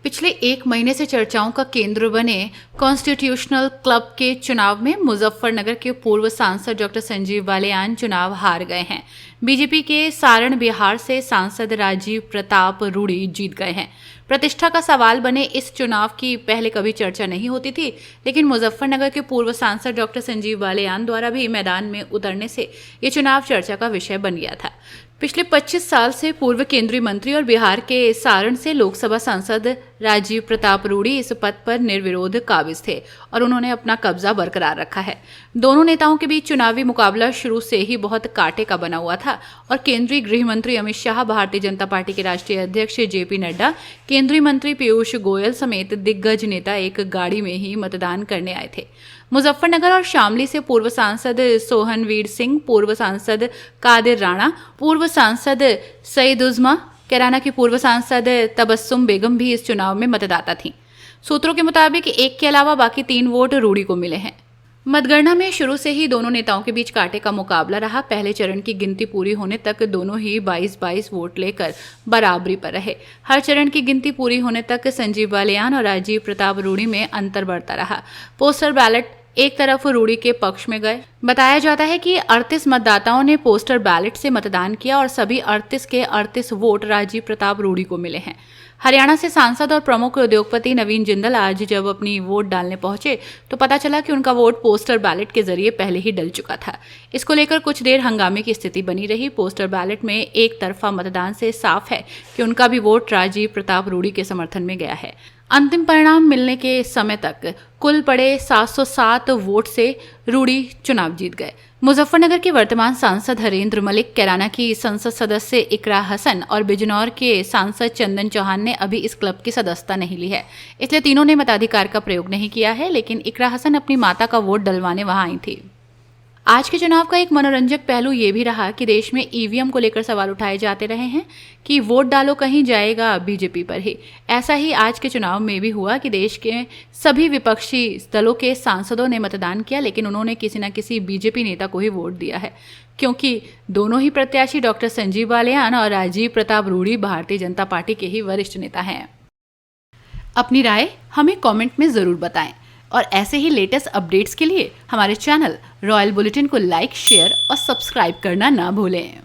पिछले एक महीने से चर्चाओं का केंद्र बने कॉन्स्टिट्यूशनल क्लब के चुनाव में मुजफ्फरनगर के पूर्व सांसद डॉक्टर संजीव बालियान चुनाव हार गए हैं। बीजेपी के सारण बिहार से सांसद राजीव प्रताप रूडी जीत गए हैं। प्रतिष्ठा का सवाल बने इस चुनाव की पहले कभी चर्चा नहीं होती थी, लेकिन मुजफ्फरनगर के पूर्व सांसद डॉक्टर संजीव बालियान द्वारा भी मैदान में उतरने से ये चुनाव चर्चा का विषय बन गया था। पिछले 25 साल से पूर्व केंद्रीय मंत्री और बिहार के सारण से लोकसभा सांसद राजीव प्रताप रूडी इस पद पर निर्विरोध काबिज थे और उन्होंने अपना कब्जा बरकरार रखा है। दोनों नेताओं के बीच चुनावी मुकाबला शुरू से ही बहुत कांटे का बना हुआ था और केंद्रीय गृह मंत्री अमित शाह, भारतीय जनता पार्टी के राष्ट्रीय अध्यक्ष जेपी नड्डा, केंद्रीय मंत्री पीयूष गोयल समेत दिग्गज नेता एक गाड़ी में ही मतदान करने आए थे। मुजफ्फरनगर और शामली से पूर्व सांसद सोहनवीर सिंह, पूर्व सांसद कादिर राणा, पूर्व सांसद सईद उज़्मा, कैराना की पूर्व सांसद तबस्सुम बेगम भी इस चुनाव में मतदाता थीं। सूत्रों के मुताबिक एक के अलावा बाकी 3 वोट रूडी को मिले हैं। मतगणना में शुरू से ही दोनों नेताओं के बीच कांटे का मुकाबला रहा। पहले चरण की गिनती पूरी होने तक दोनों ही 22-22 वोट लेकर बराबरी पर रहे। हर चरण की गिनती पूरी होने तक संजीव बालियान और राजीव प्रताप रूडी में अंतर बढ़ता रहा। पोस्टल बैलेट एक तरफ रूडी के पक्ष में गए। बताया जाता है कि 38 मतदाताओं ने पोस्टल बैलेट से मतदान किया और सभी 38 के 38 वोट राजीव प्रताप रूडी को मिले हैं। हरियाणा से सांसद और प्रमुख उद्योगपति नवीन जिंदल आज जब अपनी वोट डालने पहुंचे तो पता चला कि उनका वोट पोस्टल बैलेट के जरिए पहले ही डल चुका था। इसको लेकर कुछ देर हंगामे की स्थिति बनी रही। पोस्टल बैलेट में एक तरफा मतदान से साफ है कि उनका भी वोट राजीव प्रताप रूडी के समर्थन में गया है। अंतिम परिणाम मिलने के समय तक कुल पड़े 707 वोट से रूडी चुनाव जीत गए। मुजफ्फरनगर के वर्तमान सांसद हरेंद्र मलिक, कैराना की संसद सदस्य इकरा हसन और बिजनौर के सांसद चंदन चौहान ने अभी इस क्लब की सदस्यता नहीं ली है, इसलिए तीनों ने मताधिकार का प्रयोग नहीं किया है। लेकिन इकरा हसन अपनी माता का वोट डलवाने वहां आई थी। आज के चुनाव का एक मनोरंजक पहलू ये भी रहा कि देश में ईवीएम को लेकर सवाल उठाए जाते रहे हैं कि वोट डालो कहीं जाएगा बीजेपी पर ही। ऐसा ही आज के चुनाव में भी हुआ कि देश के सभी विपक्षी दलों के सांसदों ने मतदान किया, लेकिन उन्होंने किसी न किसी बीजेपी नेता को ही वोट दिया है, क्योंकि दोनों ही प्रत्याशी डॉक्टर संजीव बालियान और राजीव प्रताप रूडी भारतीय जनता पार्टी के ही वरिष्ठ नेता हैं। अपनी राय हमें कमेंट में ज़रूर बताएं और ऐसे ही लेटेस्ट अपडेट्स के लिए हमारे चैनल रॉयल बुलेटिन को लाइक, शेयर और सब्सक्राइब करना ना भूलें।